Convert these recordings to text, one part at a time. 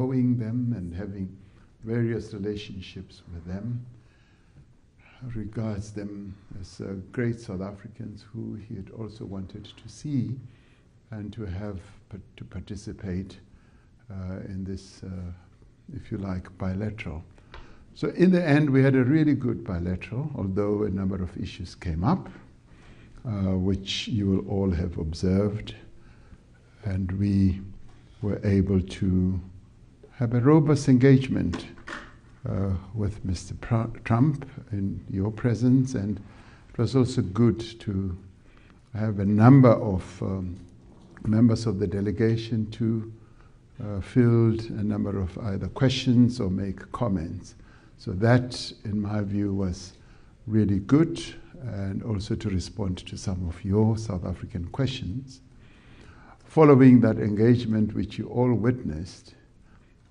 knowing them and having various relationships with them, regards them as great South Africans who he had also wanted to see and to have to participate in this, if you like, bilateral. So in the end, we had a really good bilateral, although a number of issues came up, which you will all have observed, and we were able to have a robust engagement with Mr. Trump in your presence, and it was also good to have a number of members of the delegation to field a number of either questions or make comments. So that, in my view, was really good, and also to respond to some of your South African questions. Following that engagement, which you all witnessed,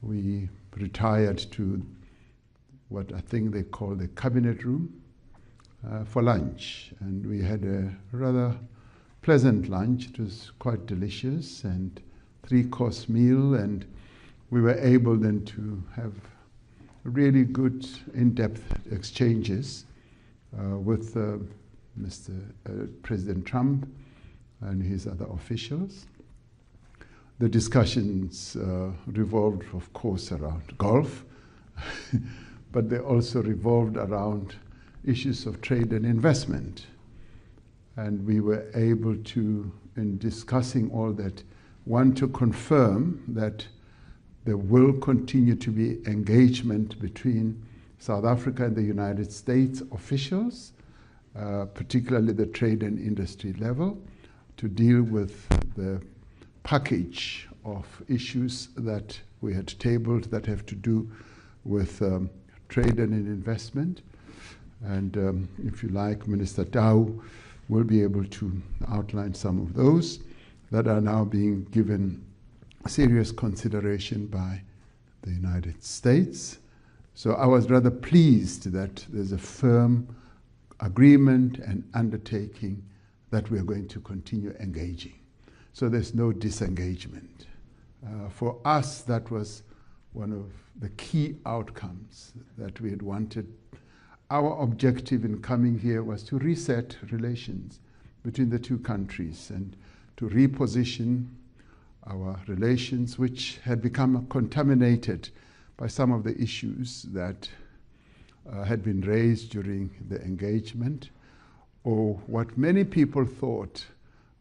we retired to what I think they call the cabinet room for lunch. And we had a rather pleasant lunch. It was quite delicious, and 3-course meal, and we were able then to have really good in-depth exchanges with Mr. President Trump and his other officials. The discussions revolved, of course, around golf, but they also revolved around issues of trade and investment. And we were able to, in discussing all that, want to confirm that there will continue to be engagement between South Africa and the United States officials, particularly the trade and industry level, to deal with the package of issues that we had tabled that have to do with trade and investment. And if you like, Minister Tau will be able to outline some of those that are now being given serious consideration by the United States. So I was rather pleased that there's a firm agreement and undertaking that we're going to continue engaging. So there's no disengagement. For us, that was one of the key outcomes that we had wanted. Our objective in coming here was to reset relations between the two countries and to reposition our relations, which had become contaminated by some of the issues that had been raised during the engagement, or what many people thought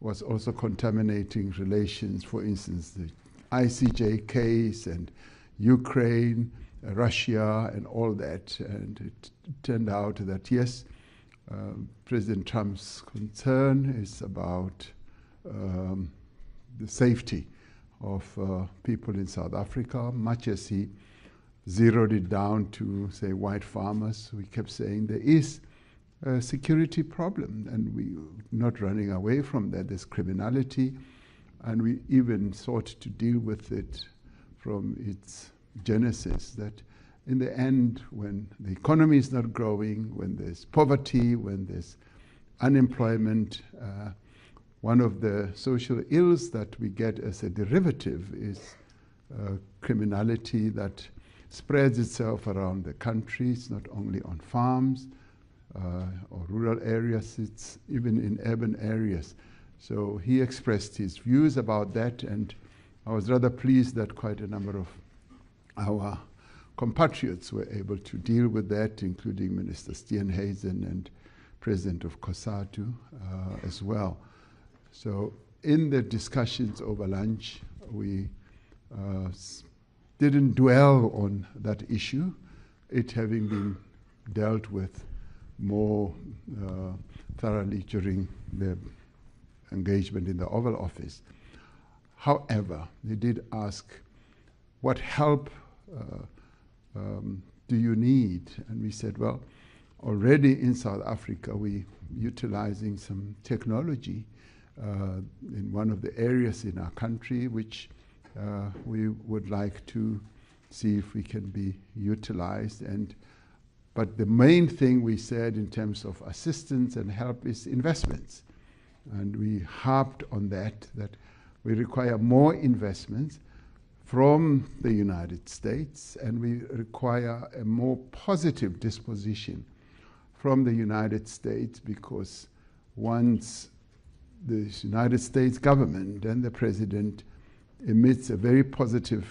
was also contaminating relations, for instance, the ICJ case and Ukraine, Russia, and all that. And it turned out that, yes, President Trump's concern is about the safety of people in South Africa, much as he zeroed it down to, say, white farmers. We kept saying there is a security problem, and we're not running away from that. There's criminality, and we even sought to deal with it from its genesis, that in the end, when the economy is not growing, when there's poverty, when there's unemployment, one of the social ills that we get as a derivative is criminality that spreads itself around the country. It's not only on farms or rural areas, it's even in urban areas. So he expressed his views about that, and I was rather pleased that quite a number of our compatriots were able to deal with that, including Minister Steenhuisen and President of COSATU as well. So in the discussions over lunch, we didn't dwell on that issue, it having been dealt with more thoroughly during the engagement in the Oval Office. However, they did ask, what help do you need? And we said, well, already in South Africa, we're utilizing some technology in one of the areas in our country, which we would like to see if we can be utilized. But the main thing we said in terms of assistance and help is investments. And we harped on that we require more investments. from the United States, and we require a more positive disposition from the United States, because once the United States government and the president emits a very positive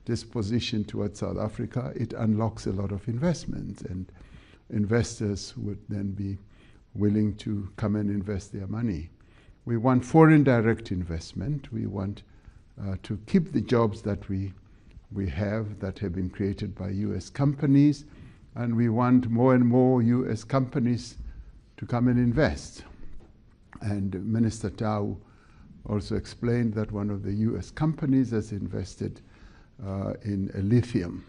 disposition towards South Africa, it unlocks a lot of investment, and investors would then be willing to come and invest their money. We want foreign direct investment. We want to keep the jobs that we have that have been created by US companies, and we want more and more US companies to come and invest. And Minister Tau also explained that one of the US companies has invested in a lithium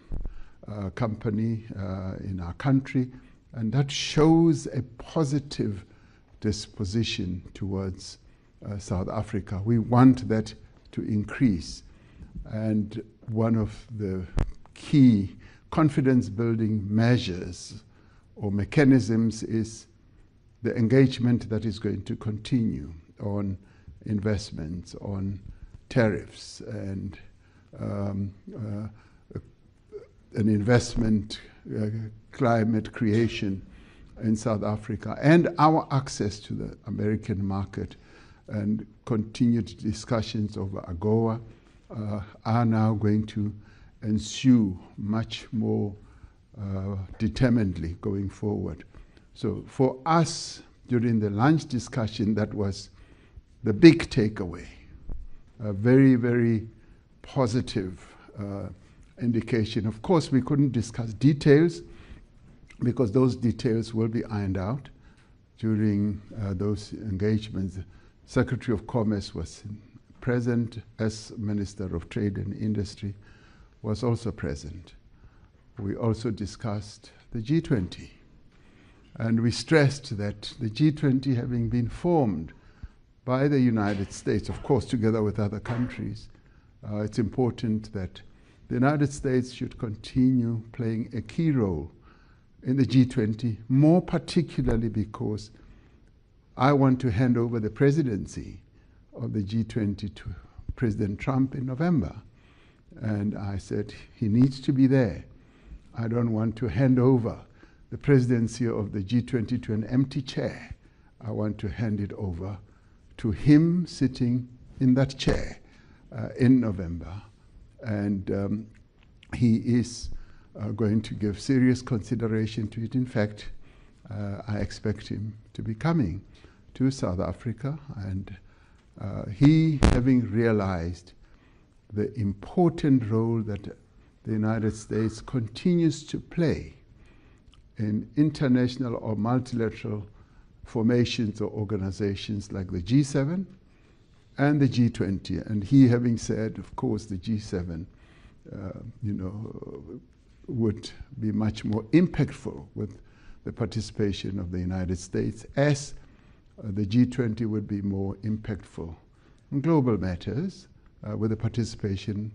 company in our country, and that shows a positive disposition towards South Africa. We want that to increase, and one of the key confidence building measures or mechanisms is the engagement that is going to continue on investments, on tariffs, and an investment climate creation in South Africa, and our access to the American market, and continued discussions over AGOA are now going to ensue much more determinedly going forward. So for us, during the lunch discussion, that was the big takeaway, a very, very positive indication. Of course, we couldn't discuss details, because those details will be ironed out during those engagements. Secretary of Commerce was present, as Minister of Trade and Industry was also present. We also discussed the G20, and we stressed that the G20, having been formed by the United States, of course together with other countries, it's important that the United States should continue playing a key role in the G20, more particularly because I want to hand over the presidency of the G20 to President Trump in November. And I said, he needs to be there. I don't want to hand over the presidency of the G20 to an empty chair. I want to hand it over to him sitting in that chair in November. And he is going to give serious consideration to it. In fact, I expect him to be coming to South Africa, and he, having realized the important role that the United States continues to play in international or multilateral formations or organizations like the G7 and the G20, and he having said, of course, the G7 would be much more impactful with the participation of the United States, as the G20 would be more impactful in global matters with the participation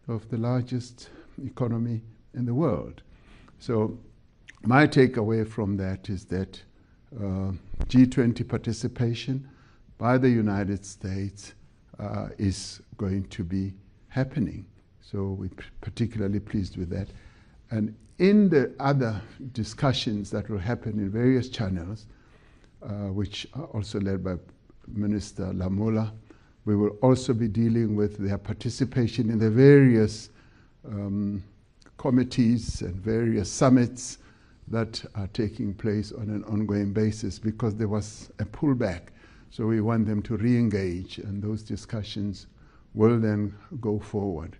of the largest economy in the world. So my takeaway from that is that G20 participation by the United States is going to be happening. So we're particularly pleased with that. And in the other discussions that will happen in various channels, which are also led by Minister Lamola, we will also be dealing with their participation in the various committees and various summits that are taking place on an ongoing basis, because there was a pullback. So we want them to re-engage, and those discussions will then go forward.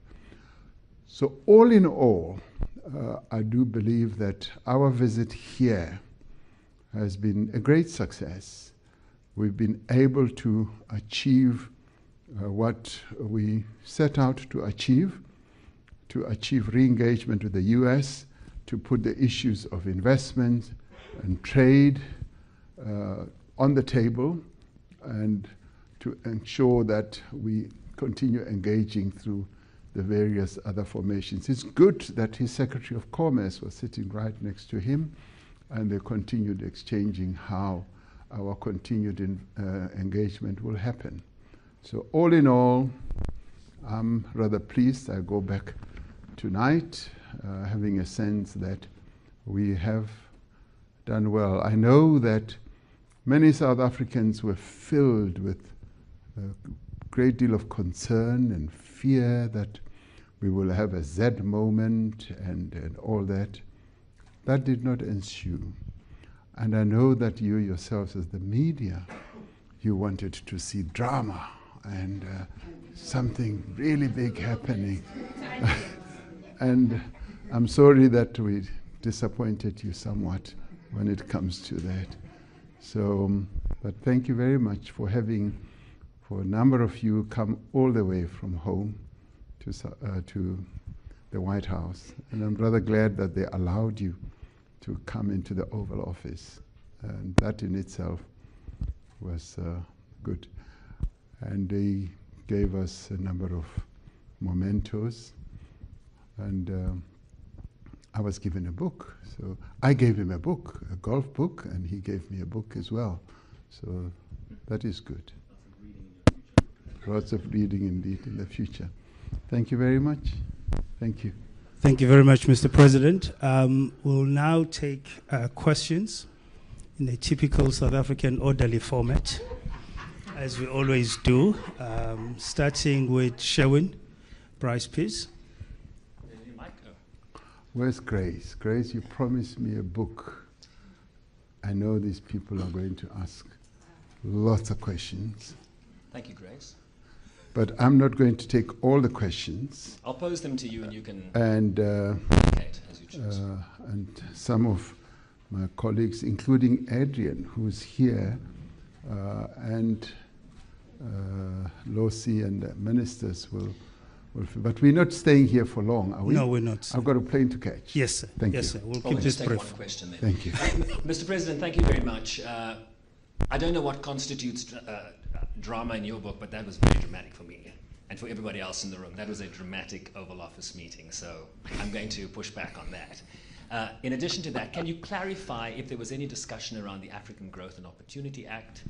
So all in all, I do believe that our visit here has been a great success. We've been able to achieve what we set out to achieve re-engagement with the US, to put the issues of investment and trade on the table, and to ensure that we continue engaging through the various other formations. It's good that his Secretary of Commerce was sitting right next to him, and they continued exchanging how our continued engagement will happen. So all in all, I'm rather pleased. I go back tonight having a sense that we have done well. I know that many South Africans were filled with a great deal of concern and fear that we will have a Z moment and all that. That did not ensue. And I know that you yourselves as the media, you wanted to see drama and something really big happening. And I'm sorry that we disappointed you somewhat when it comes to that. So, but thank you very much for having, for a number of you, come all the way from home to the White House. And I'm rather glad that they allowed you to come into the Oval Office. And that in itself was good. And they gave us a number of mementos. And I was given a book. So I gave him a book, a golf book, and he gave me a book as well. So that is good. Lots of reading indeed in the future. Thank you very much. Thank you. Thank you very much, Mr. President. We'll now take questions in a typical South African orderly format, as we always do, starting with Sherwin. Bryce, please. Where's Grace? Grace, you promised me a book. I know these people are going to ask lots of questions. Thank you, Grace. But I'm not going to take all the questions. I'll pose them to you and you can indicate as you choose. And some of my colleagues, including Adrian, who's here, and Losi and the ministers will. But we're not staying here for long, are we? No, we're not. I've got a plane to catch. Yes, sir. Thank you. Yes, sir. We'll Probably keep this just take brief. one question then. Thank you. Mr. President, thank you very much. I don't know what constitutes drama in your book, but that was very dramatic for me and for everybody else in the room. That was a dramatic Oval Office meeting, so I'm going to push back on that. In addition to that, can you clarify if there was any discussion around the African Growth and Opportunity Act?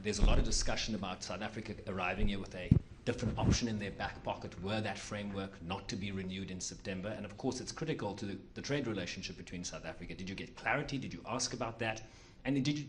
There's a lot of discussion about South Africa arriving here with a different option in their back pocket were that framework not to be renewed in September. And of course, it's critical to the trade relationship between South Africa. Did you get clarity? Did you ask about that? And did you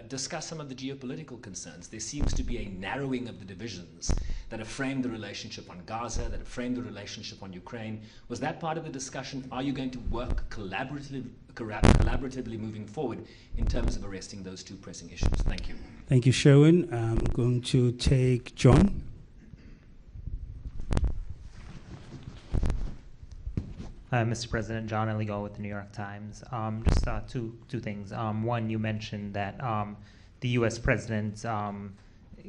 discuss some of the geopolitical concerns? There seems to be a narrowing of the divisions that have framed the relationship on Gaza, that have framed the relationship on Ukraine. Was that part of the discussion? Are you going to work collaboratively moving forward in terms of arresting those two pressing issues? Thank you. Thank you, Sherwin. I'm going to take John. Mr. President, John Eligo with the New York Times. Just two things. One, you mentioned that the U.S. president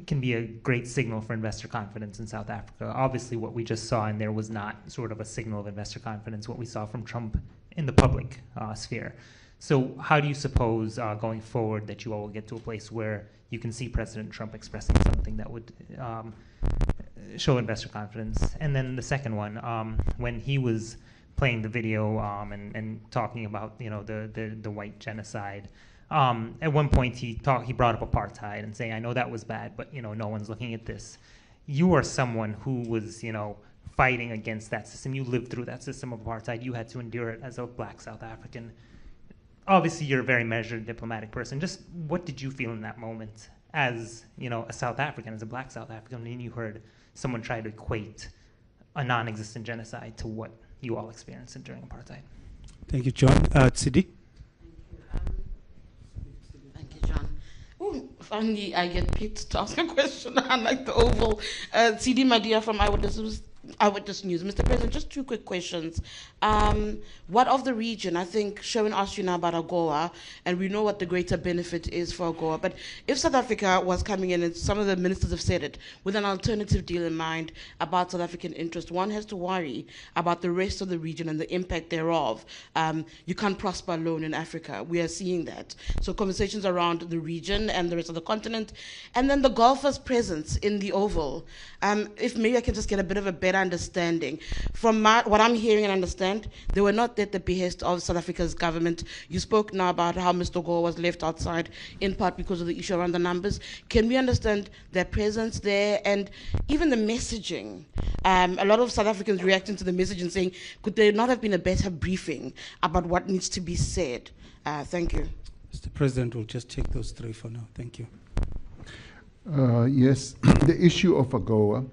can be a great signal for investor confidence in South Africa. Obviously, what we just saw in there was not sort of a signal of investor confidence, what we saw from Trump in the public sphere. So how do you suppose going forward that you all will get to a place where you can see President Trump expressing something that would show investor confidence? And then the second one, when he was playing the video and talking about the white genocide. At one point he brought up apartheid and saying, I know that was bad, but no one's looking at this. You are someone who was fighting against that system. You lived through that system of apartheid. You had to endure it as a black South African. Obviously you're a very measured diplomatic person. Just what did you feel in that moment as a South African, as a black South African, when you heard someone try to equate a non-existent genocide to what you all experienced during apartheid? Thank you, John. Sidi? Thank you, John. Ooh, finally, I get picked to ask a question. I like the Oval. Sidi, my dear, from Eyewitness News. Mr. President, just two quick questions. What of the region? I think Sherwin asked you now about AGOA, and we know what the greater benefit is for AGOA. But if South Africa was coming in, and some of the ministers have said it, with an alternative deal in mind about South African interest, one has to worry about the rest of the region and the impact thereof. You can't prosper alone in Africa. We are seeing that. So conversations around the region and the rest of the continent. And then the golfers' presence in the Oval. If maybe I can just get a bit of a better understanding understanding. From what I'm hearing and understand, they were not at the behest of South Africa's government. You spoke now about how Mr. Gore was left outside, in part because of the issue around the numbers. Can we understand their presence there and even the messaging? A lot of South Africans reacting to the messaging saying, could there not have been a better briefing about what needs to be said? Thank you. Mr. President, we'll just take those three for now. Thank you. Yes, the issue of AGOA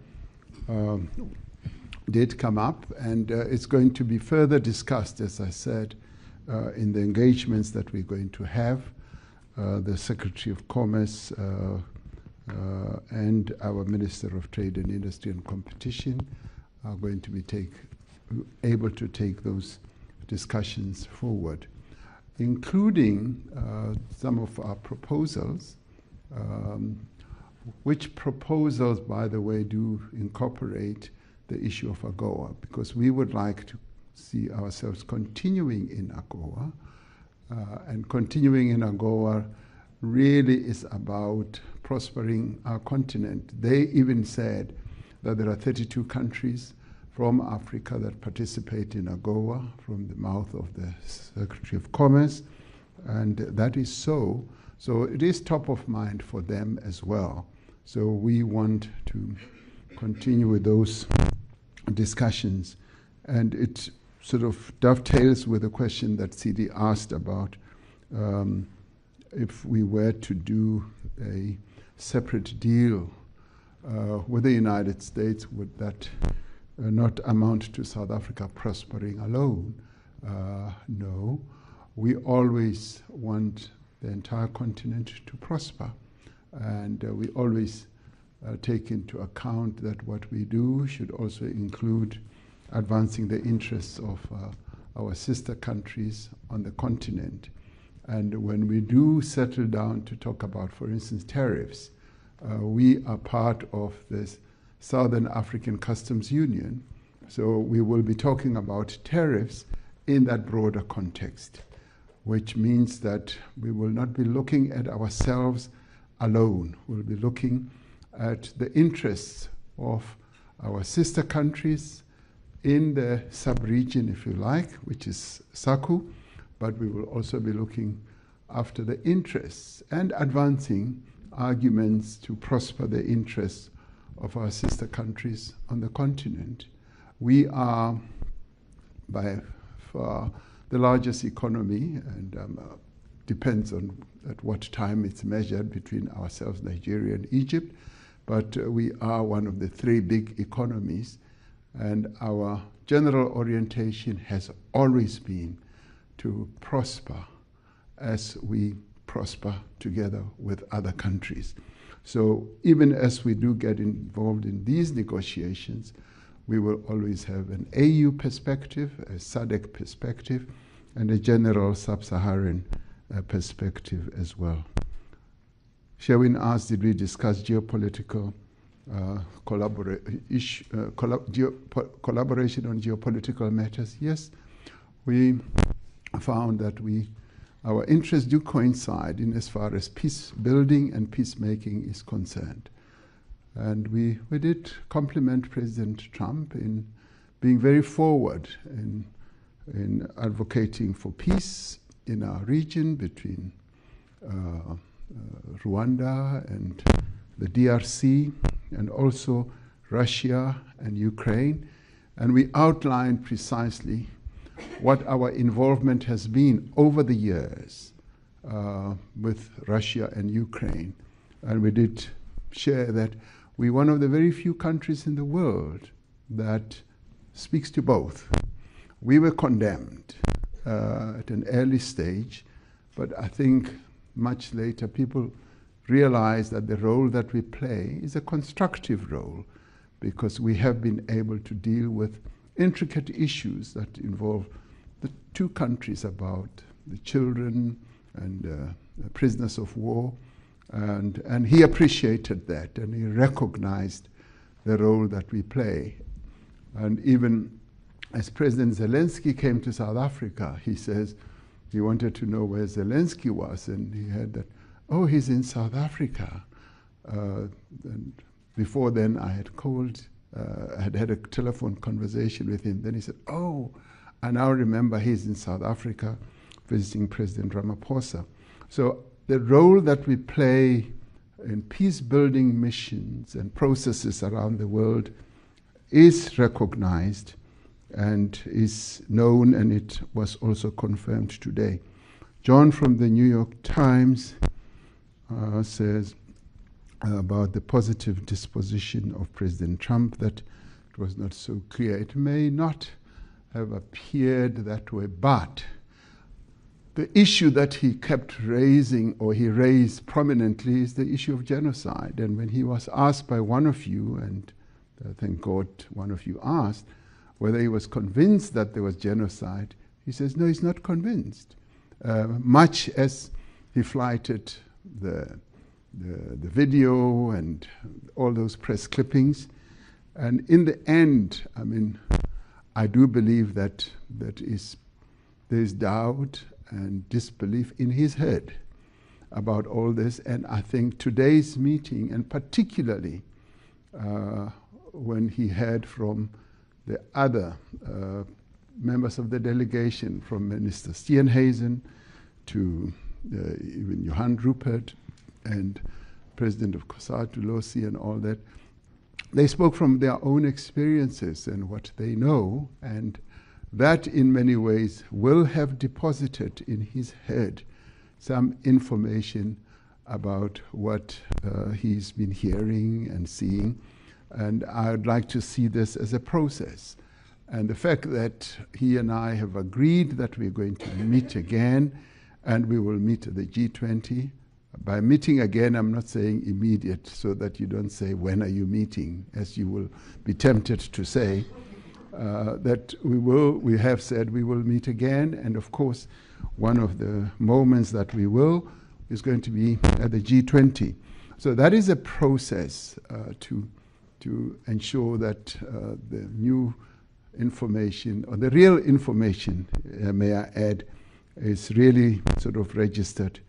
did come up, and it's going to be further discussed, as I said, in the engagements that we're going to have. The Secretary of Commerce and our Minister of Trade and Industry and Competition are going to be able to take those discussions forward, including some of our proposals, which proposals, by the way, do incorporate the issue of AGOA, because we would like to see ourselves continuing in AGOA, and continuing in AGOA really is about prospering our continent. They even said that there are 32 countries from Africa that participate in AGOA from the mouth of the Secretary of Commerce, and that is so. So it is top of mind for them as well. So we want to continue with those discussions. And it sort of dovetails with the question that CD asked about if we were to do a separate deal with the United States, would that not amount to South Africa prospering alone? No. We always want the entire continent to prosper. And we always take into account that what we do should also include advancing the interests of our sister countries on the continent. And when we do settle down to talk about, for instance, tariffs, we are part of this Southern African Customs Union. So we will be talking about tariffs in that broader context, which means that we will not be looking at ourselves alone. We'll be looking at the interests of our sister countries in the sub-region, if you like, which is SACU, but we will also be looking after the interests and advancing arguments to prosper the interests of our sister countries on the continent. We are by far the largest economy, and depends on at what time it's measured between ourselves, Nigeria and Egypt, but we are one of the three big economies, and our general orientation has always been to prosper as we prosper together with other countries. So even as we do get involved in these negotiations, we will always have an AU perspective, a SADC perspective, and a general sub-Saharan perspective as well. Sherwin asked, did we discuss geopolitical collaboration on geopolitical matters? Yes, we found that our interests do coincide in as far as peace building and peacemaking is concerned. And we did compliment President Trump in being very forward in advocating for peace in our region between Rwanda and the DRC, and also Russia and Ukraine. And we outlined precisely what our involvement has been over the years with Russia and Ukraine. And we did share that we're one of the very few countries in the world that speaks to both. We were condemned at an early stage, but I think much later people realized that the role that we play is a constructive role, because we have been able to deal with intricate issues that involve the two countries, about the children and the prisoners of war. And he appreciated that, and he recognized the role that we play. And even as President Zelensky came to South Africa, he says he wanted to know where Zelensky was, and he heard that, oh, he's in South Africa. And before then, I had called had had a telephone conversation with him. Then he said, oh, I now remember he's in South Africa visiting President Ramaphosa. So the role that we play in peace-building missions and processes around the world is recognized and is known, and it was also confirmed today. John from the New York Times says about the positive disposition of President Trump that it was not so clear. It may not have appeared that way, but the issue that he kept raising, or he raised prominently, is the issue of genocide. And when he was asked by one of you, and thank God one of you asked, whether he was convinced that there was genocide, he says, no, he's not convinced. Much as he flighted the video and all those press clippings. And in the end, I mean, I do believe that there's doubt and disbelief in his head about all this. And I think today's meeting, and particularly when he heard from the other members of the delegation, from Minister Steenhuisen to even Johan Rupert and President of COSATU, Losi, and all that, they spoke from their own experiences and what they know, and that in many ways will have deposited in his head some information about what he's been hearing and seeing. And I would like to see this as a process. And the fact that he and I have agreed that we're going to meet again, and we will meet at the G20. By meeting again, I'm not saying immediate, so that you don't say, when are you meeting, as you will be tempted to say. That we have said we will meet again, and of course, one of the moments that we will is going to be at the G20. So that is a process to ensure that the new information, or the real information, may I add, is really sort of registered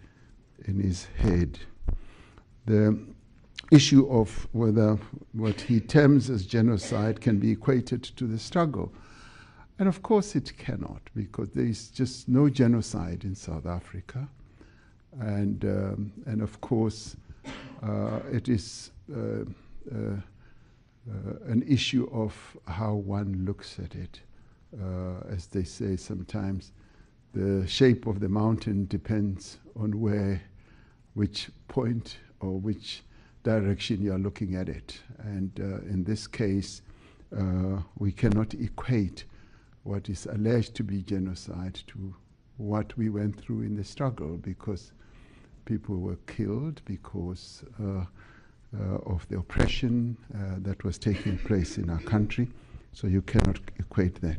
in his head. The issue of whether what he terms as genocide can be equated to the struggle. And of course it cannot, because there is just no genocide in South Africa. And of course it is an issue of how one looks at it. As they say sometimes, the shape of the mountain depends on which point or which direction you are looking at it. And in this case, we cannot equate what is alleged to be genocide to what we went through in the struggle, because people were killed because of the oppression that was taking place in our country. So you cannot equate that.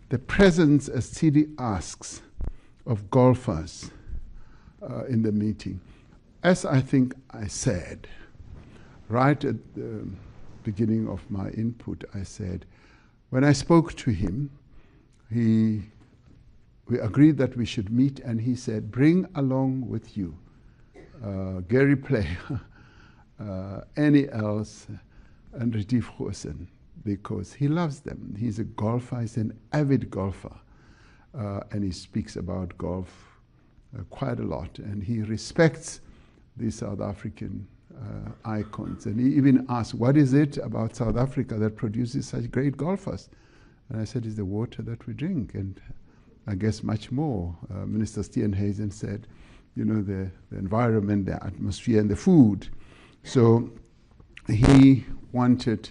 The presence, as Sidi asks, of golfers in the meeting. As I think I said, right at the beginning of my input, I said, when I spoke to him, we agreed that we should meet, and he said, bring along with you Gary Player, Annie Els, and Retief Goosen, because he loves them. He's a golfer, he's an avid golfer, and he speaks about golf quite a lot, and he respects the South African icons. And he even asked, what is it about South Africa that produces such great golfers? And I said, it's the water that we drink, and I guess much more. Minister Steenhuisen said, you know, the environment, the atmosphere, and the food. So he wanted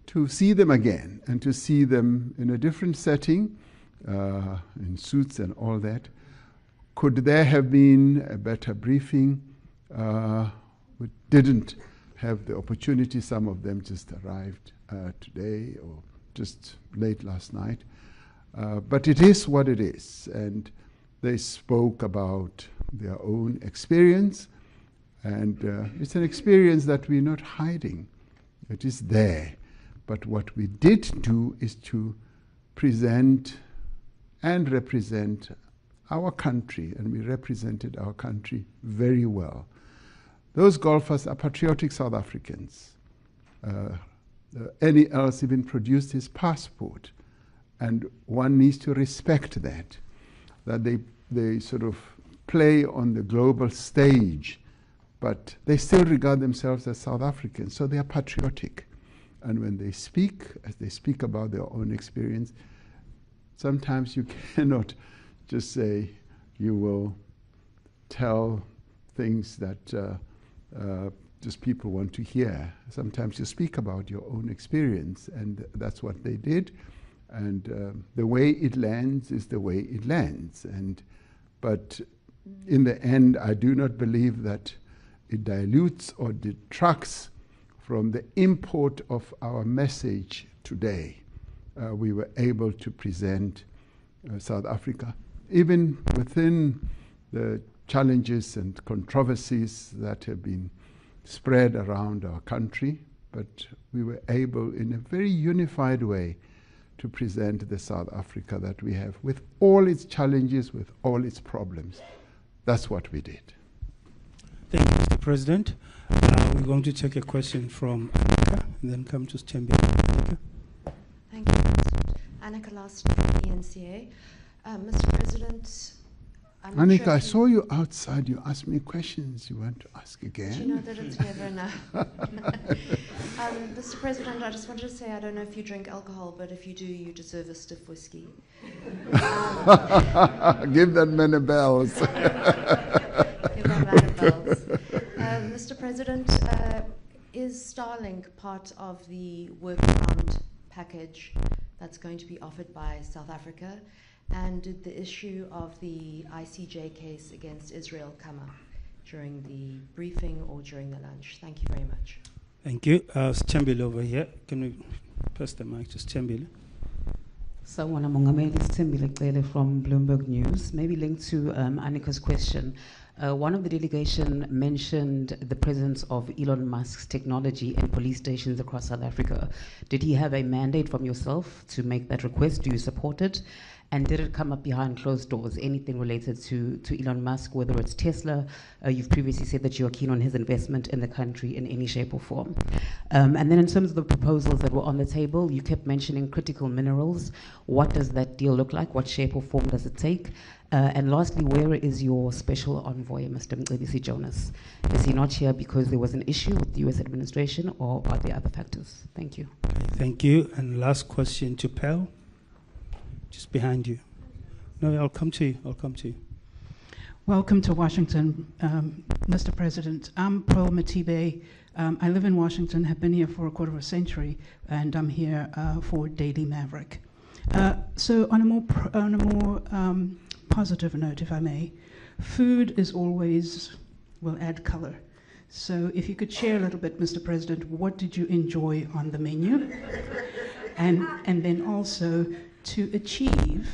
to see them again, and to see them in a different setting, in suits and all that. Could there have been a better briefing? We didn't have the opportunity. Some of them just arrived today or just late last night. But it is what it is. And they spoke about their own experience. And it's an experience that we're not hiding. It is there. But what we did do is to present and represent our country, and we represented our country very well. Those golfers are patriotic South Africans. any else even produced his passport. And one needs to respect that they sort of play on the global stage, but they still regard themselves as South Africans, so they are patriotic. And when they speak, as they speak about their own experience, sometimes you cannot just say you will tell things that just people want to hear. Sometimes you speak about your own experience, and that's what they did. And the way it lands is the way it lands. But in the end, I do not believe that it dilutes or detracts from the import of our message today. We were able to present South Africa, even within the challenges and controversies that have been spread around our country, but we were able in a very unified way to present the South Africa that we have, with all its challenges, with all its problems. That's what we did. Thank you, Mr. President. We're going to take a question from Annika and then come to Chembe. Annika. Thank you, President. Annika Last from ENCA. Mr. President, Annika, I saw you outside. You asked me questions. You want to ask again? Do you know that it's never enough? Mr. President, I just wanted to say I don't know if you drink alcohol, but if you do, you deserve a stiff whiskey. Give that man a bells. Give that man a bells. Mr. President, is Starlink part of the workaround package that's going to be offered by South Africa? And did the issue of the ICJ case against Israel come up during the briefing or during the lunch? Thank you very much. Thank you. Chembile over here. Can we pass the mic to Chembile? Sawubona Mongameli, Sithembile Cele from Bloomberg News. Maybe linked to Annika's question. One of the delegation mentioned the presence of Elon Musk's technology in police stations across South Africa. Did he have a mandate from yourself to make that request? Do you support it? And did it come up behind closed doors? Anything related to Elon Musk, whether it's Tesla? You've previously said that you are keen on his investment in the country in any shape or form. And then in terms of the proposals that were on the table, you kept mentioning critical minerals. What does that deal look like? What shape or form does it take? And lastly, where is your special envoy, Mr. Mcebisi Jonas? Is he not here because there was an issue with the US administration, or are there other factors? Thank you. Okay, thank you. And last question to Pearl. Just behind you. No, I'll come to you. Welcome to Washington, Mr. President. I'm Pearl Matibe. I live in Washington, have been here for a quarter of a century, and I'm here for Daily Maverick. So on a more positive note, if I may, food is always, will add color. So if you could share a little bit, Mr. President, what did you enjoy on the menu? And then also, to achieve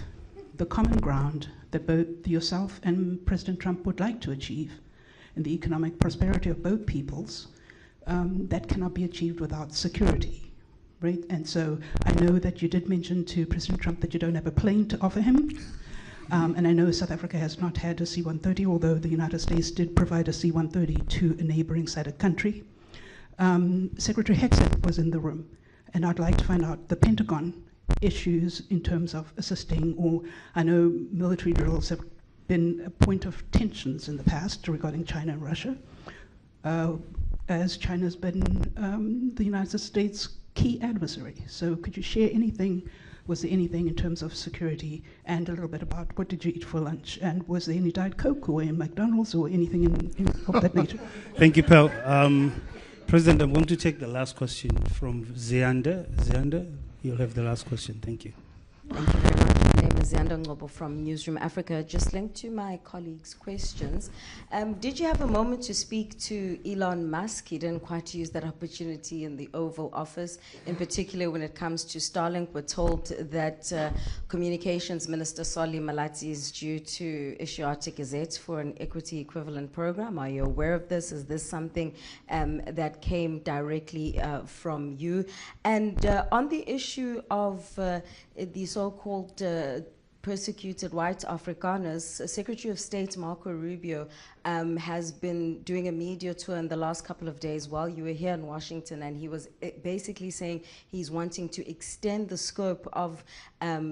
the common ground that both yourself and President Trump would like to achieve, and the economic prosperity of both peoples, that cannot be achieved without security, right? And so I know that you did mention to President Trump that you don't have a plane to offer him, and I know South Africa has not had a C-130, although the United States did provide a C-130 to a neighboring sited country. Secretary Hegseth was in the room, and I'd like to find out the Pentagon issues in terms of assisting, or I know military drills have been a point of tensions in the past regarding China and Russia, as China's been the United States' key adversary. So could you share anything? Was there anything in terms of security, and a little bit about what did you eat for lunch, and was there any Diet Coke or in McDonald's or anything of that nature? Thank you, Pearl. President, I'm going to take the last question from Zianda. Zianda, you'll have the last question. Thank you. Thank you very much. My name is Zianda Ngobo from Newsroom Africa. Just linked to my colleagues' questions. Did you have a moment to speak to Elon Musk? He didn't quite use that opportunity in the Oval Office. In particular, when it comes to Starlink, we're told that Communications Minister Solly Malatsi is due to issue Arctic Gazette for an equity equivalent program. Are you aware of this? Is this something that came directly from you? And on the issue of the so-called persecuted white Afrikaners, Secretary of State Marco Rubio has been doing a media tour in the last couple of days while you were here in Washington, and he was basically saying he's wanting to extend the scope of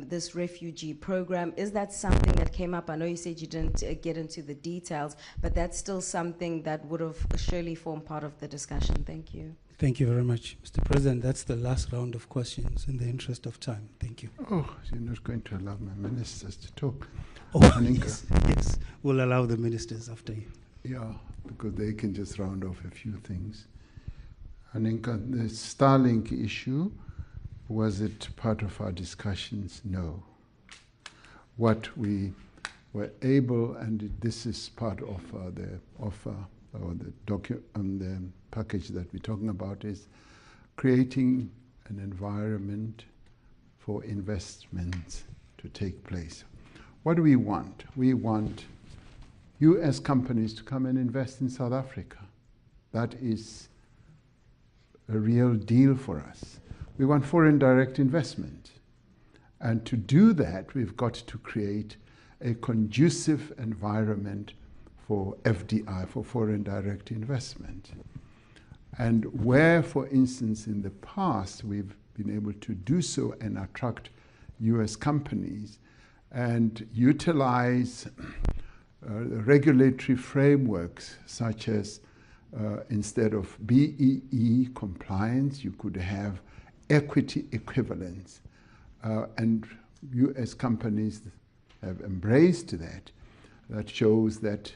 this refugee program. Is that something that came up? I know you said you didn't get into the details, but that's still something that would have surely formed part of the discussion. Thank you. Thank you very much, Mr. President. That's the last round of questions in the interest of time. Thank you. Oh, you're not going to allow my ministers to talk. Oh, yes, we'll allow the ministers after you. Yeah, because they can just round off a few things. Aninka, the Starlink issue, was it part of our discussions? No. What we were able, and this is part of the offer or the package that we're talking about, is creating an environment for investments to take place. What do we want? We want US companies to come and invest in South Africa. That is a real deal for us. We want foreign direct investment. And to do that, we've got to create a conducive environment for FDI, for foreign direct investment. And where, for instance, in the past, we've been able to do so and attract US companies and utilize regulatory frameworks such as instead of BEE compliance, you could have equity equivalence. And US companies have embraced that. That shows that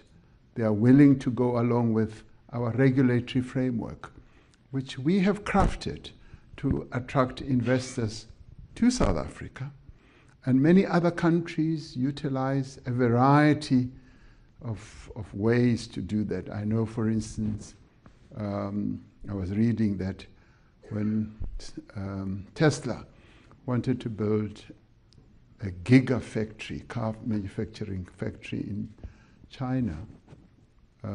they are willing to go along with our regulatory framework, which we have crafted to attract investors to South Africa. And many other countries utilize a variety of ways to do that. I know, for instance, I was reading that when Tesla wanted to build a gigafactory, car manufacturing factory in China,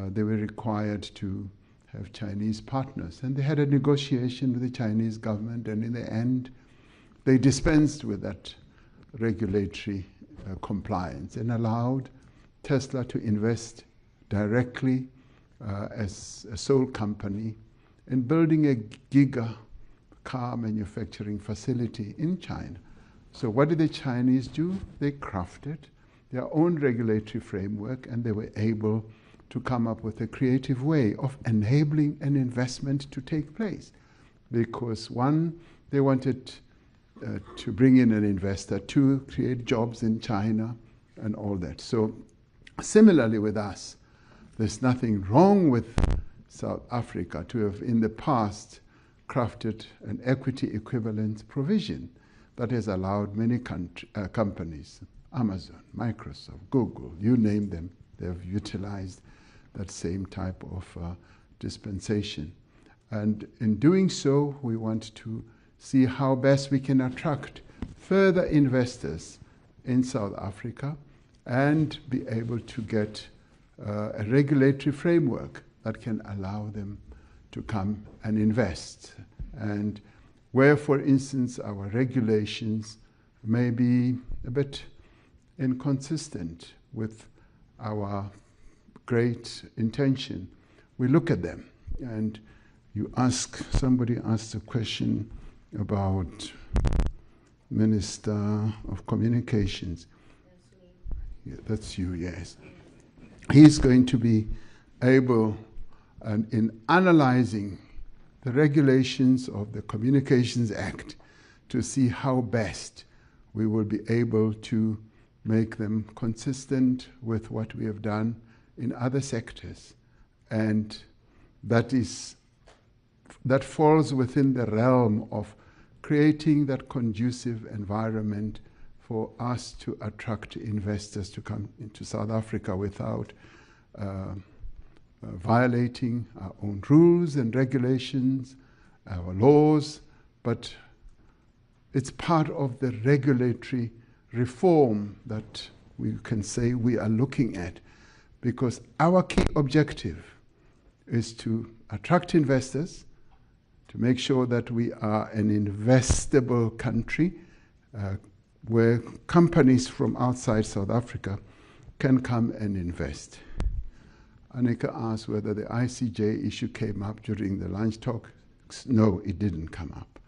they were required to have Chinese partners. And they had a negotiation with the Chinese government, and in the end, they dispensed with that regulatory compliance and allowed Tesla to invest directly as a sole company in building a giga car manufacturing facility in China. So what did the Chinese do? They crafted their own regulatory framework, and they were able to come up with a creative way of enabling an investment to take place. Because one, they wanted to bring in an investor, two, create jobs in China and all that. So similarly with us, there's nothing wrong with South Africa to have in the past crafted an equity equivalence provision that has allowed many companies, Amazon, Microsoft, Google, you name them, they have utilized that same type of dispensation. And in doing so, we want to see how best we can attract further investors in South Africa and be able to get a regulatory framework that can allow them to come and invest. And where, for instance, our regulations may be a bit inconsistent with our great intention, we look at them. And somebody asked a question about Minister of Communications. Yeah, that's you, yes. He's going to be able, and in analyzing the regulations of the Communications Act, to see how best we will be able to make them consistent with what we have done in other sectors. And that falls within the realm of creating that conducive environment for us to attract investors to come into South Africa without violating our own rules and regulations, our laws, but it's part of the regulatory reform that we can say we are looking at, because our key objective is to attract investors, to make sure that we are an investable country, where companies from outside South Africa can come and invest. Annika asked whether the ICJ issue came up during the lunch talk. No, it didn't come up.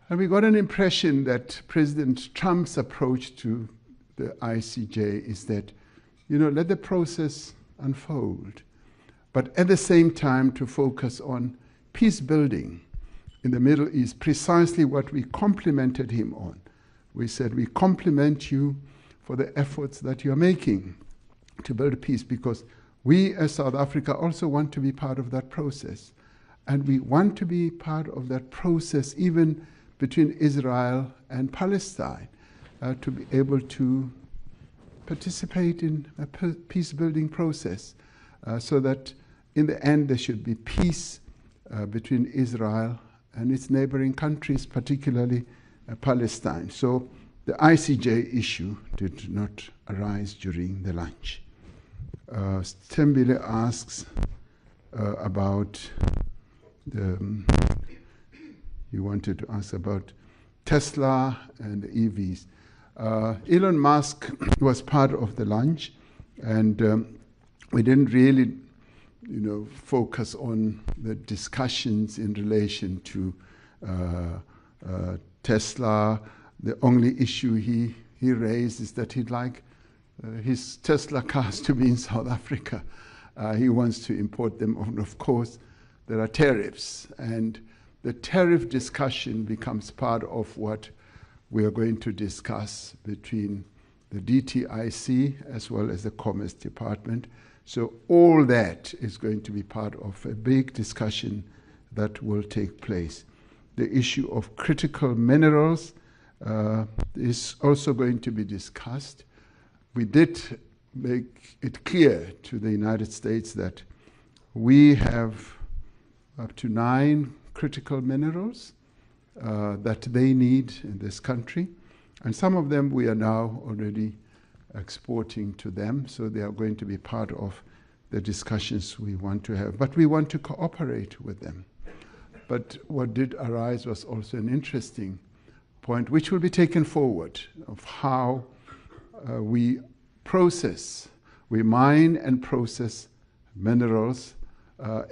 And we got an impression that President Trump's approach to the ICJ is that, let the process unfold, but at the same time to focus on peace building in the Middle East, precisely what we complimented him on. We said, we compliment you for the efforts that you're making to build peace, because we as South Africa also want to be part of that process. And we want to be part of that process even between Israel and Palestine, to be able to participate in a peace-building process, so that in the end there should be peace between Israel and its neighboring countries, particularly Palestine. So the ICJ issue did not arise during the lunch. Stembile asks about you wanted to ask about Tesla and the EVs. Elon Musk was part of the lunch, and we didn't really, focus on the discussions in relation to Tesla. The only issue he raised is that he'd like his Tesla cars to be in South Africa. He wants to import them, and of course, there are tariffs, and the tariff discussion becomes part of what we are going to discuss between the DTIC as well as the Commerce Department. So all that is going to be part of a big discussion that will take place. The issue of critical minerals is also going to be discussed. We did make it clear to the United States that we have up to 9 critical minerals that they need in this country. And some of them we are now already exporting to them, so they are going to be part of the discussions we want to have. But we want to cooperate with them. But what did arise was also an interesting point, which will be taken forward, of how we mine and process minerals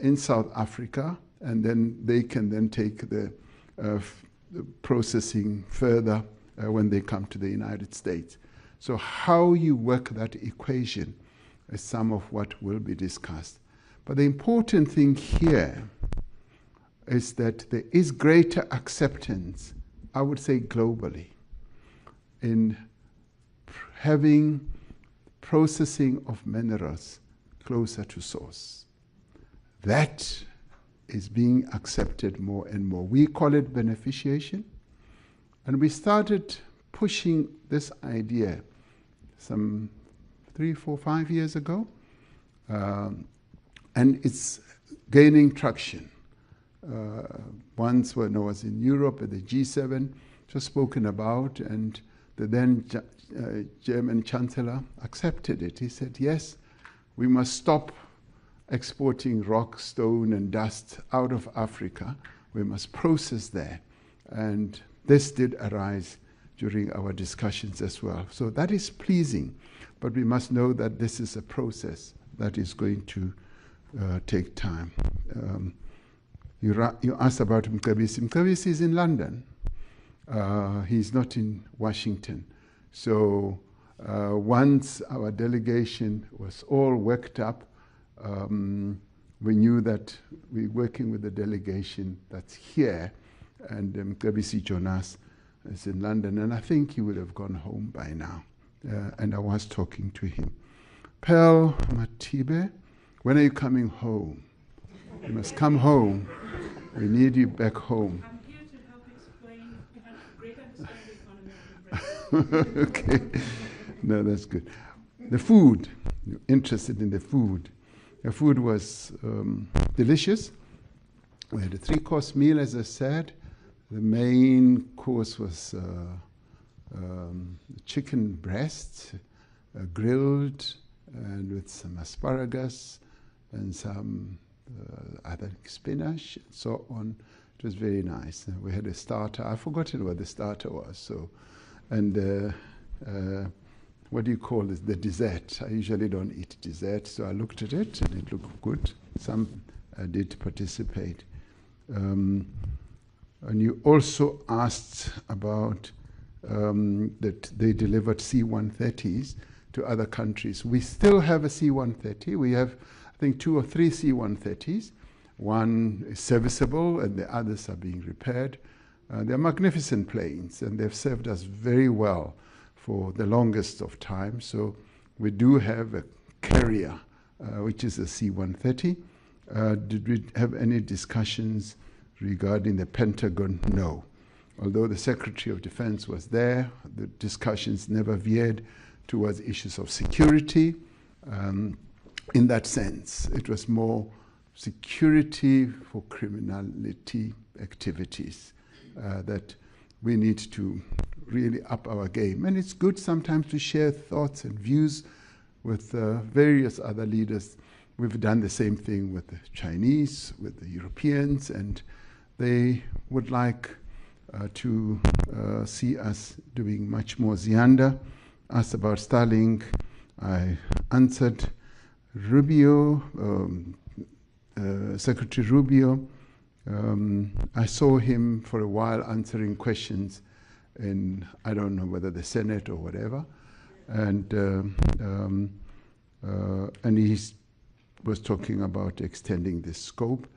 in South Africa, and then they can then take the processing further when they come to the United States. So how you work that equation is some of what will be discussed. But the important thing here is that there is greater acceptance, I would say globally, in having processing of minerals closer to source. That is being accepted more and more. We call it beneficiation, and we started pushing this idea some 3, 4, 5 years ago, and it's gaining traction. Once when I was in Europe at the G7, it was spoken about, and the then German Chancellor accepted it. He said, yes, we must stop exporting rock, stone, and dust out of Africa. We must process there. And this did arise during our discussions as well. So that is pleasing, but we must know that this is a process that is going to take time. You asked about Mcebisi. Mcebisi is in London. He's not in Washington. So once our delegation was all worked up, we knew that we're working with the delegation that's here, and Mcebisi Jonas is in London, and I think he would have gone home by now. And I was talking to him. Pearl Matibe, when are you coming home? You must come home. We need you back home. I'm here to help explain. You have a great understanding on American bread. Okay. No, that's good. The food, you're interested in the food. The food was delicious. We had a 3-course meal, as I said. The main course was chicken breast, grilled, and with some asparagus and some I think spinach and so on, It was very nice. We had a starter. I've forgotten what the starter was. So, and what do you call this? The dessert. I usually don't eat dessert, so I looked at it and it looked good. Some did participate. And you also asked about that they delivered C-130s to other countries. We still have a C-130. We have, I think, 2 or 3 C-130s. One is serviceable and the others are being repaired. They're magnificent planes and they've served us very well for the longest of time. So we do have a carrier, which is a C-130. Did we have any discussions regarding the Pentagon? No. Although the Secretary of Defense was there, the discussions never veered towards issues of security. In that sense, it was more security for criminality activities that we need to really up our game. And it's good sometimes to share thoughts and views with various other leaders. We've done the same thing with the Chinese, with the Europeans, and they would like to see us doing much more. Zianda asked about Starlink. I answered Rubio, Secretary Rubio. I saw him for a while answering questions in, I don't know whether the Senate or whatever, and he was talking about extending the scope.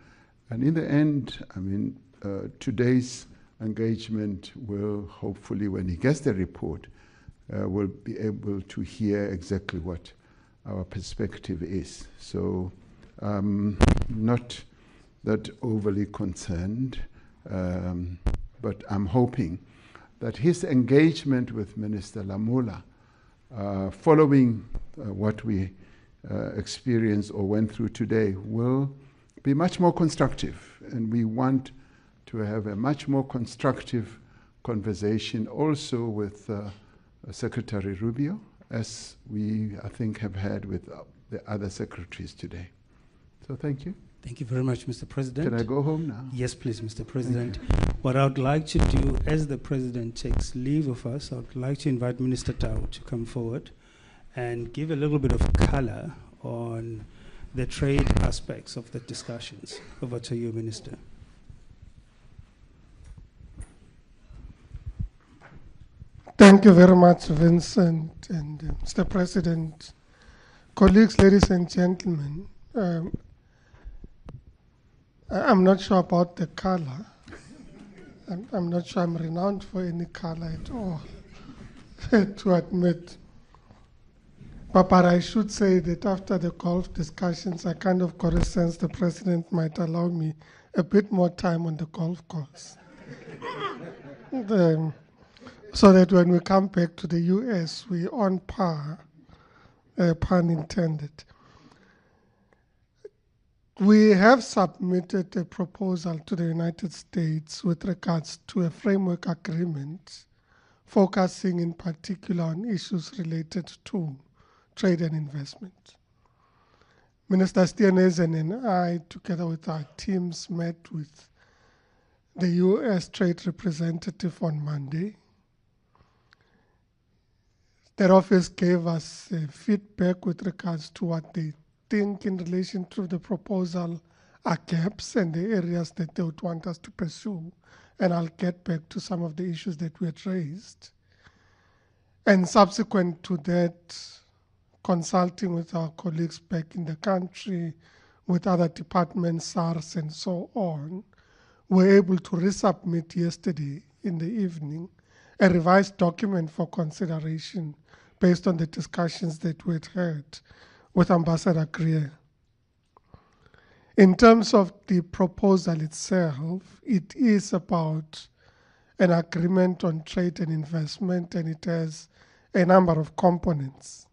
And in the end, I mean, today's engagement will hopefully, when he gets the report, will be able to hear exactly what our perspective is. So I'm not that overly concerned, but I'm hoping that his engagement with Minister Lamula, following what we experienced or went through today, will be much more constructive. And we want to have a much more constructive conversation also with Secretary Rubio, as we, I think, have had with the other secretaries today. So thank you. Thank you very much, Mr. President. Can I go home now? Yes, please, Mr. President. What I would like to do, as the President takes leave of us, I would like to invite Minister Tau to come forward and give a little bit of color on the trade aspects of the discussions. Over to you, Minister. Thank you very much, Vincent and Mr. President. Colleagues, ladies and gentlemen, I'm not sure about the color. I'm not sure I'm renowned for any color at all, to admit. But I should say that after the golf discussions, I kind of got a sense the President might allow me a bit more time on the golf course. So that when we come back to the US, we're on par, pun intended. We have submitted a proposal to the United States with regards to a framework agreement focusing in particular on issues related to trade and investment. Minister Steenhuisen and I, together with our teams, met with the US trade representative on Monday. Their office gave us feedback with regards to what they think in relation to the proposal are gaps and the areas that they would want us to pursue. And I'll get back to some of the issues that we had raised. And subsequent to that, consulting with our colleagues back in the country, with other departments, SARS and so on, we're able to resubmit yesterday in the evening a revised document for consideration based on the discussions that we had with Ambassador Greer. In terms of the proposal itself, it is about an agreement on trade and investment, and it has a number of components.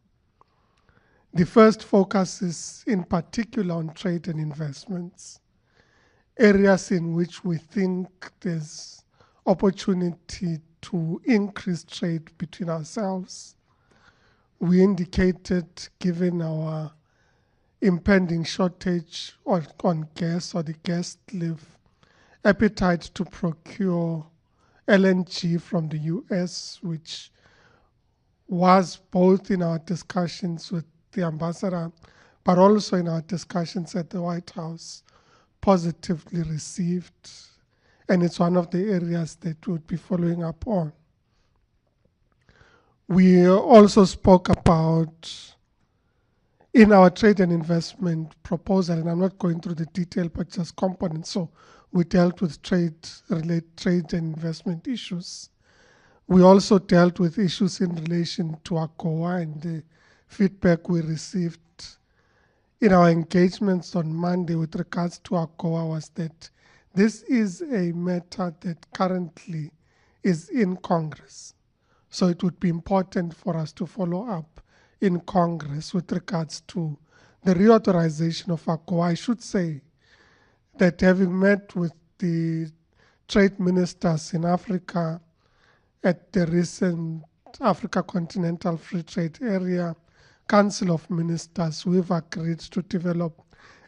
The first focuses in particular on trade and investments, areas in which we think there's opportunity to increase trade between ourselves. We indicated, given our impending shortage on gas or the gas cliff, appetite to procure LNG from the US, which was both in our discussions with the ambassador, but also in our discussions at the White House, positively received. And it's one of the areas that we'll be following up on. We also spoke about, in our trade and investment proposal, and I'm not going through the detail, but just components. So we dealt with trade and investment issues. We also dealt with issues in relation to AGOA, and the feedback we received in our engagements on Monday with regards to AGOA was that this is a matter that currently is in Congress. So it would be important for us to follow up in Congress with regards to the reauthorization of AGOA. I should say that having met with the trade ministers in Africa at the recent Africa Continental Free Trade Area Council of Ministers, we've agreed to develop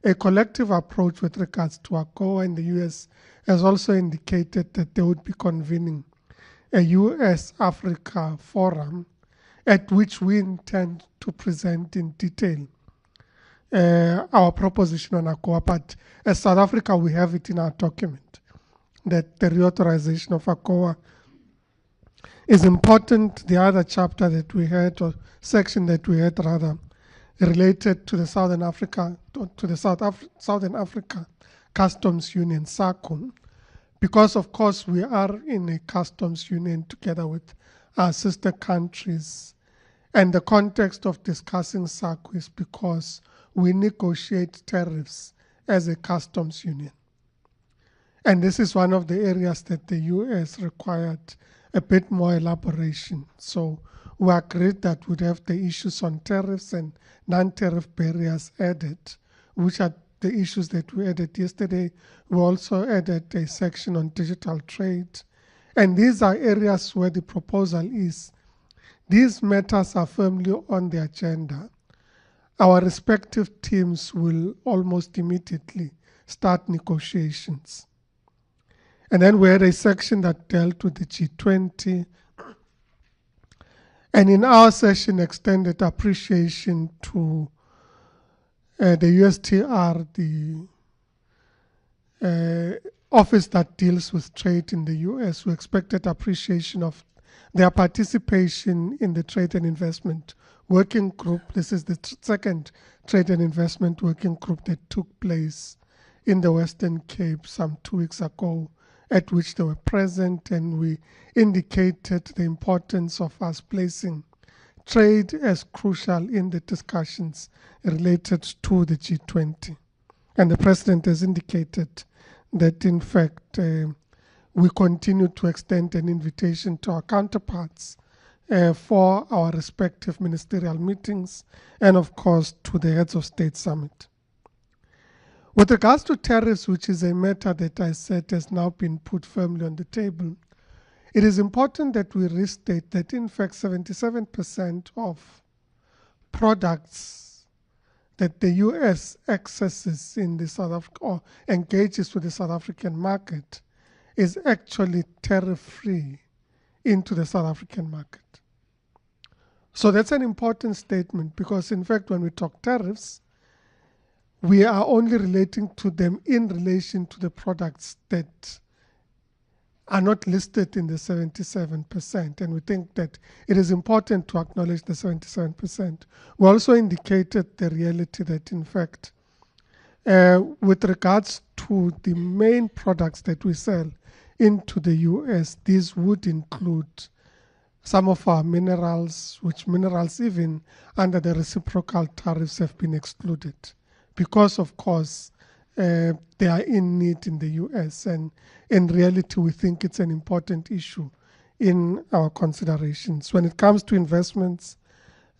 a collective approach with regards to AGOA, and the US has also indicated that they would be convening a US-Africa forum at which we intend to present in detail our proposition on AGOA. But as South Africa, we have it in our document that the reauthorization of AGOA is important. The other chapter that we had, or section that we had rather, related to the Southern Africa Customs Union, SACU, because of course we are in a customs union together with our sister countries. And the context of discussing SACU is because we negotiate tariffs as a customs union. And this is one of the areas that the US required a bit more elaboration. So we agreed that we'd have the issues on tariffs and non-tariff barriers added, which are the issues that we added yesterday. We also added a section on digital trade. And these are areas where the proposal is, these matters are firmly on the agenda. Our respective teams will almost immediately start negotiations. And then we had a section that dealt with the G20. And in our session, extended appreciation to the USTR, the office that deals with trade in the US. We expected appreciation of their participation in the Trade and Investment Working Group. This is the second Trade and Investment Working Group that took place in the Western Cape some 2 weeks ago, at which they were present, and we indicated the importance of us placing trade as crucial in the discussions related to the G20. And the President has indicated that, in fact, we continue to extend an invitation to our counterparts for our respective ministerial meetings, and of course to the Heads of State Summit. With regards to tariffs, which is a matter that I said has now been put firmly on the table, it is important that we restate that in fact 77% of products that the US accesses in the South Africa or engages with the South African market is actually tariff-free into the South African market. So that's an important statement, because in fact when we talk tariffs, we are only relating to them in relation to the products that are not listed in the 77%. And we think that it is important to acknowledge the 77%. We also indicated the reality that, in fact, with regards to the main products that we sell into the US, these would include some of our minerals, which minerals even under the reciprocal tariffs have been excluded, because of course they are in need in the US, and in reality we think it's an important issue in our considerations. When it comes to investments,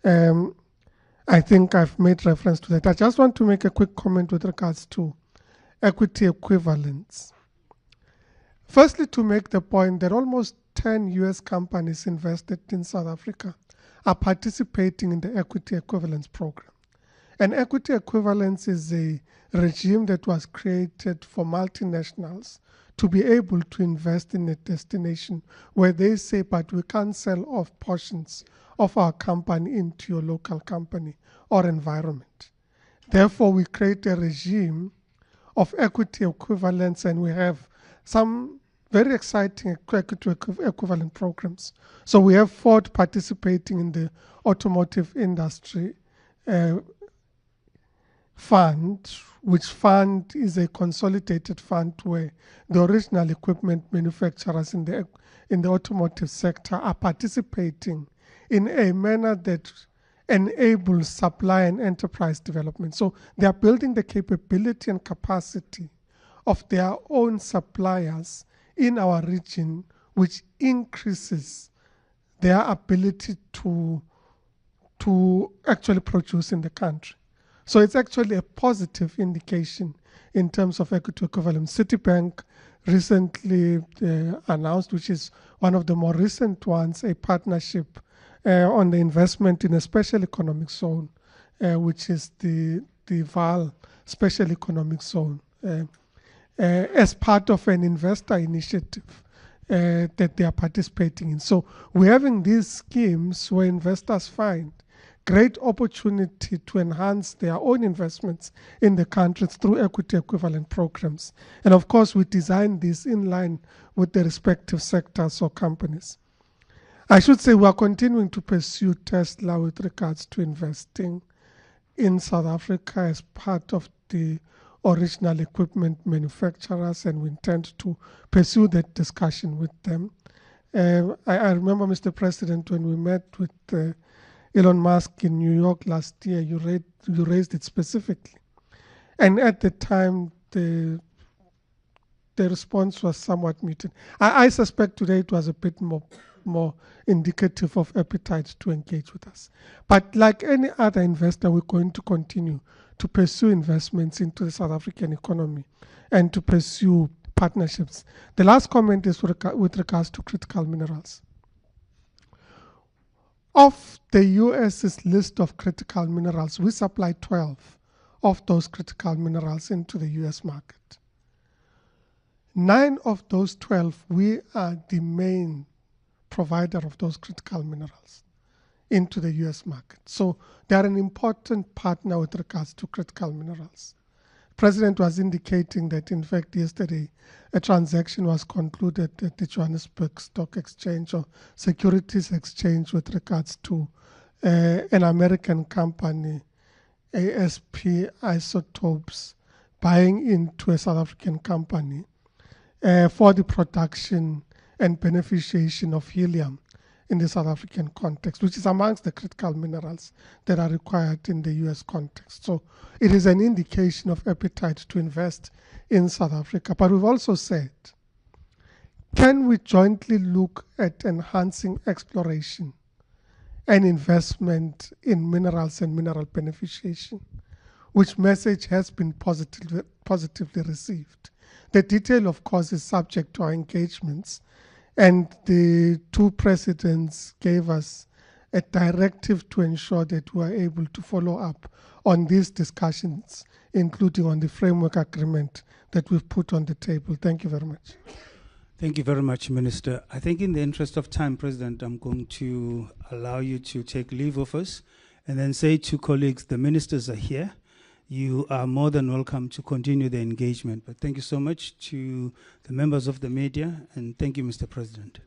I think I've made reference to that. I just want to make a quick comment with regards to equity equivalence. Firstly, to make the point that almost 10 US companies invested in South Africa are participating in the equity equivalence program. And equity equivalence is a regime that was created for multinationals to be able to invest in a destination where they say, but we can't sell off portions of our company into your local company or environment. Therefore, we create a regime of equity equivalence, and we have some very exciting equity equivalent programs. So we have Ford participating in the automotive industry fund, which fund is a consolidated fund where the original equipment manufacturers in the automotive sector are participating in a manner that enables supply and enterprise development. So they are building the capability and capacity of their own suppliers in our region, which increases their ability to actually produce in the country. So it's actually a positive indication in terms of equity equivalence. Citibank recently announced, which is one of the more recent ones, a partnership on the investment in a special economic zone, which is the VAL Special Economic Zone, as part of an investor initiative that they are participating in. So we're having these schemes where investors find great opportunity to enhance their own investments in the countries through equity equivalent programs. And of course, we design this in line with the respective sectors or companies. I should say we are continuing to pursue Tesla with regards to investing in South Africa as part of the original equipment manufacturers, and we intend to pursue that discussion with them. I remember, Mr. President, when we met with Elon Musk in New York last year, you raised it specifically. And at the time, the response was somewhat muted. I suspect today it was a bit more indicative of appetite to engage with us. But like any other investor, we're going to continue to pursue investments into the South African economy and to pursue partnerships. The last comment is with regards to critical minerals. Of the US's list of critical minerals, we supply 12 of those critical minerals into the US market. 9 of those 12, we are the main provider of those critical minerals into the US market. So they are an important partner with regards to critical minerals. The President was indicating that, in fact, yesterday a transaction was concluded at the Johannesburg Stock Exchange or Securities Exchange with regards to an American company, ASP Isotopes, buying into a South African company for the production and beneficiation of helium in the South African context, which is amongst the critical minerals that are required in the US context. So it is an indication of appetite to invest in South Africa. But we've also said, can we jointly look at enhancing exploration and investment in minerals and mineral beneficiation, which message has been positively received. The detail, of course, is subject to our engagements, and the 2 presidents gave us a directive to ensure that we are able to follow up on these discussions, including on the framework agreement that we've put on the table. Thank you very much. Thank you very much, Minister. I think in the interest of time, President, I'm going to allow you to take leave of us and then say to colleagues, the ministers are here. You are more than welcome to continue the engagement. But thank you so much to the members of the media, and thank you, Mr. President.